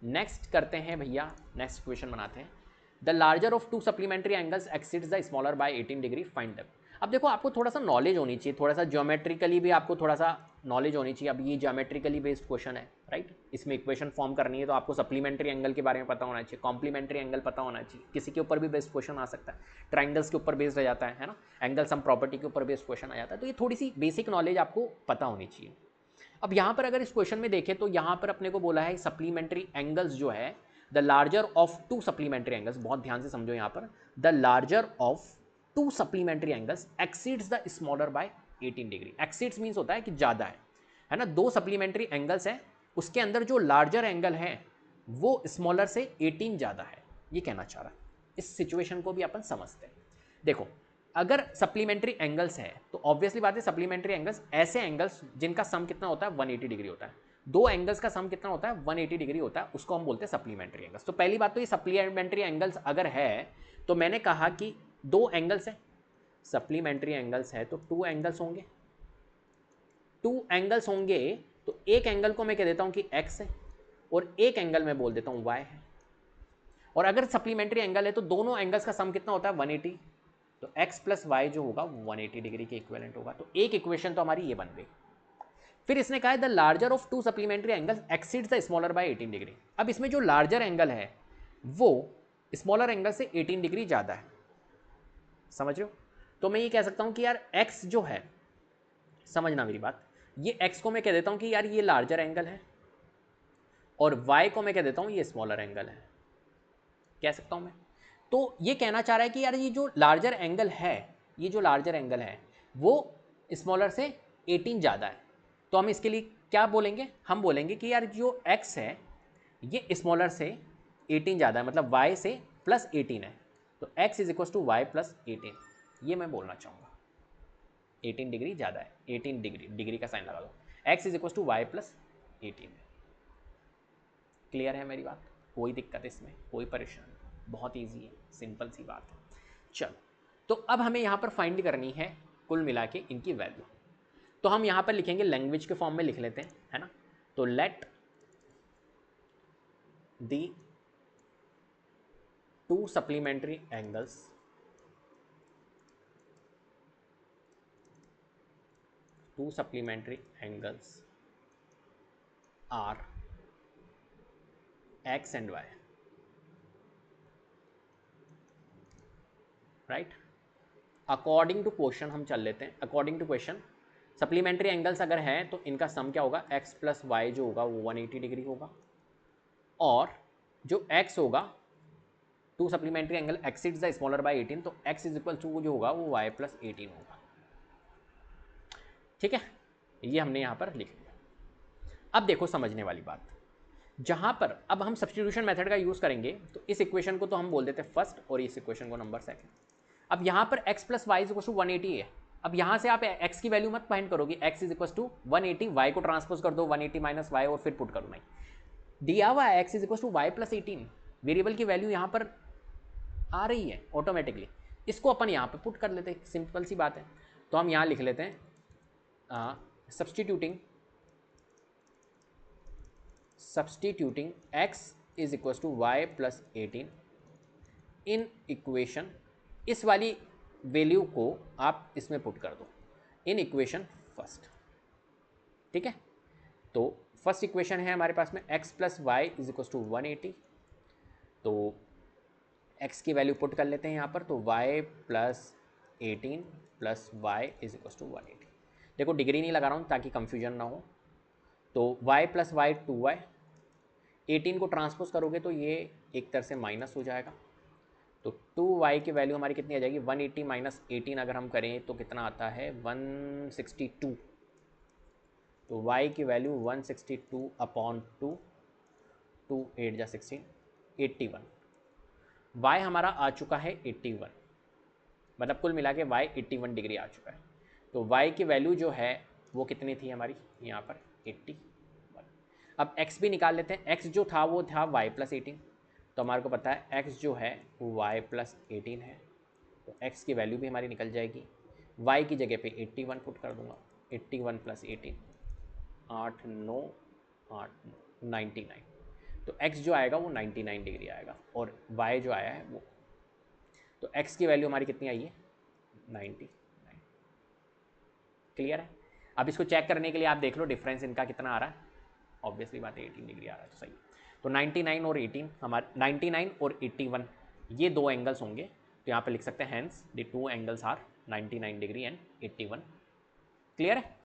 Next करते हैं भैया, नेक्स्ट क्वेश्चन बनाते हैं। The larger of to supplementary angles exceeds the smaller by 18 degree, find them. अब देखो आपको थोड़ा सा नॉलेज होनी चाहिए, थोड़ा सा ज्योमेट्रिकली भी आपको थोड़ा सा नॉलेज होनी चाहिए। अब ये ज्योमेट्रिकली बेस्ड क्वेश्चन है, राइट। इसमें इक्वेशन फॉर्म करनी है तो आपको सप्लीमेंट्री एंगल के बारे में पता होना चाहिए, कॉम्प्लीमेंट्री एंगल पता होना चाहिए। किसी के ऊपर भी बेस्ड क्वेश्चन आ सकता है, ट्राइंगल्स के ऊपर बेस्ड आ जाता है ना, एंगल सम प्रॉपर्टी के ऊपर बेस्ड क्वेश्चन आ जाता है। तो ये थोड़ी सी बेसिक नॉलेज आपको पता होनी चाहिए। अब यहाँ पर अगर इस क्वेश्चन में देखें तो यहाँ पर अपने को बोला है सप्लीमेंट्री एंगल्स जो है, the larger of to supplementary angles, बहुत ध्यान से समझो यहाँ पर, the larger of to supplementary angles exceeds the smaller by 18 degree. Exceeds means होता है कि ज़्यादा है ना। दो सप्लीमेंट्री एंगल्स है, उसके अंदर जो लार्जर एंगल है वो स्मॉलर से 18 ज़्यादा है, ये कहना चाह रहा है। इस सिचुएशन को भी अपन समझते हैं। देखो अगर सप्लीमेंट्री एंगल्स है तो ऑब्वियसली बात है, सप्लीमेंट्री एंगल्स ऐसे एंगल्स जिनका सम कितना होता है 180 डिग्री होता है। दो एंगल्स का सम कितना होता है 180 डिग्री होता है, उसको हम बोलते हैं सप्लीमेंट्री एंगल्स। तो पहली बात तो ये सप्लीमेंट्री एंगल्स अगर है तो मैंने कहा कि दो एंगल्स है, सप्लीमेंट्री एंगल्स है तो टू एंगल्स होंगे। टू एंगल्स होंगे तो एक एंगल को मैं कह देता हूं कि x है और एक एंगल में बोल देता हूं y है। और अगर सप्लीमेंट्री एंगल है तो दोनों एंगल्स का सम कितना होता है 180, तो x प्लस वाई जो होगा 180 डिग्री के इक्विवेलेंट होगा। तो एक इक्वेशन तो हमारी ये बन गई। फिर इसने कहा है the larger of to supplementary angles exceeds the smaller by 18 degree. अब इसमें जो लार्जर एंगल है वो स्मॉलर एंगल से 18 डिग्री ज़्यादा है, समझ रहे हो। तो मैं ये कह सकता हूं कि यार x जो है, समझना मेरी बात, ये x को मैं कह देता हूं कि यार ये लार्जर एंगल है और y को मैं कह देता हूं ये स्मॉलर एंगल है, कह सकता हूं मैं। तो ये कहना चाह रहा है कि यार ये जो लार्जर एंगल है, ये जो लार्जर एंगल है वो स्मॉलर से 18 ज़्यादा है। तो हम इसके लिए क्या बोलेंगे, हम बोलेंगे कि यार जो x है ये स्मॉलर से 18 ज़्यादा है, मतलब y से प्लस 18 है। तो x is equal to y plus 18, ये मैं बोलना चाहूँगा। 18 डिग्री ज़्यादा है, 18 डिग्री, डिग्री का साइन लगा दो, x is equal to y plus 18 है। क्लियर है मेरी बात, कोई दिक्कत इसमें, कोई परेशानी, बहुत ईजी है, सिंपल सी बात है। चलो तो अब हमें यहाँ पर फाइंड करनी है कुल मिला के इनकी वैल्यू। तो हम यहाँ पर लिखेंगे, लैंग्वेज के फॉर्म में लिख लेते हैं, है ना। तो let the two supplementary angles are x and y, right. According to question हम चल लेते हैं। According to question supplementary angles अगर हैं तो इनका सम क्या होगा, x प्लस वाई जो होगा वो 180 डिग्री होगा, और जो x होगा, to supplementary angle exceeds the smaller by 18, तो x इज इक्वल टू जो होगा वो y प्लस 18 होगा। ठीक है, ये हमने यहाँ पर लिख लिया। अब देखो समझने वाली बात, जहाँ पर अब हम सब्स्टिट्यूशन मेथड का यूज़ करेंगे तो इस इक्वेशन को तो हम बोल देते हैं फर्स्ट और इस इक्वेशन को नंबर सेकंड। अब यहाँ पर x plus y is equal to 180 है। अब यहाँ से आप x की वैल्यू मत फाइंड करोगे, x is equal to 180, y को ट्रांसपोज कर दो 180 माइनस वाई और फिर पुट करो। नहीं, दिया हुआ है x is equal to y plus 18, variable की वैल्यू यहाँ पर आ रही है ऑटोमेटिकली, इसको अपन यहाँ पर पुट कर लेते हैं, सिंपल सी बात है। तो हम यहाँ लिख लेते हैं substituting x is equal to y plus 18 in equation, इस वाली वैल्यू को आप इसमें पुट कर दो इन इक्वेशन फर्स्ट। ठीक है, तो फर्स्ट इक्वेशन है हमारे पास में x plus y is equal to 180, तो x की वैल्यू पुट कर लेते हैं यहाँ पर, तो y plus 18 plus y is equal to 180। देखो डिग्री नहीं लगा रहा हूँ ताकि कंफ्यूजन ना हो। तो y प्लस वाई 2y, 18 को ट्रांसपोज करोगे तो ये एक तरह से माइनस हो जाएगा, तो 2y की वैल्यू हमारी कितनी आ जाएगी, 180 माइनस 18 अगर हम करें तो कितना आता है 162। तो y की वैल्यू 162 अपॉन 2, 2 8 जा 16, 81। y हमारा आ चुका है 81, मतलब कुल मिला के y 81 डिग्री आ चुका है। तो y की वैल्यू जो है वो कितनी थी हमारी यहाँ पर 81। अब x भी निकाल लेते हैं, x जो था वो था y प्लस 18, तो हमारे को पता है x जो है वो y प्लस 18 है, तो x की वैल्यू भी हमारी निकल जाएगी। y की जगह पे 81 पुट कर दूंगा, 81 प्लस 18, 8 9 8 99। तो x जो आएगा वो 99 डिग्री आएगा और y जो आया है वो, तो x की वैल्यू हमारी कितनी आई है 99। क्लियर है। अब इसको चेक करने के लिए आप देख लो डिफरेंस इनका कितना आ रहा है, ऑब्वियसली बात है 18 डिग्री आ रहा है, तो सही। तो 99 और 18 हमारे 99 और 81 ये दो एंगल्स होंगे, तो यहाँ पे लिख सकते हैं hence the two angles are 99 degree and 81। Clear है।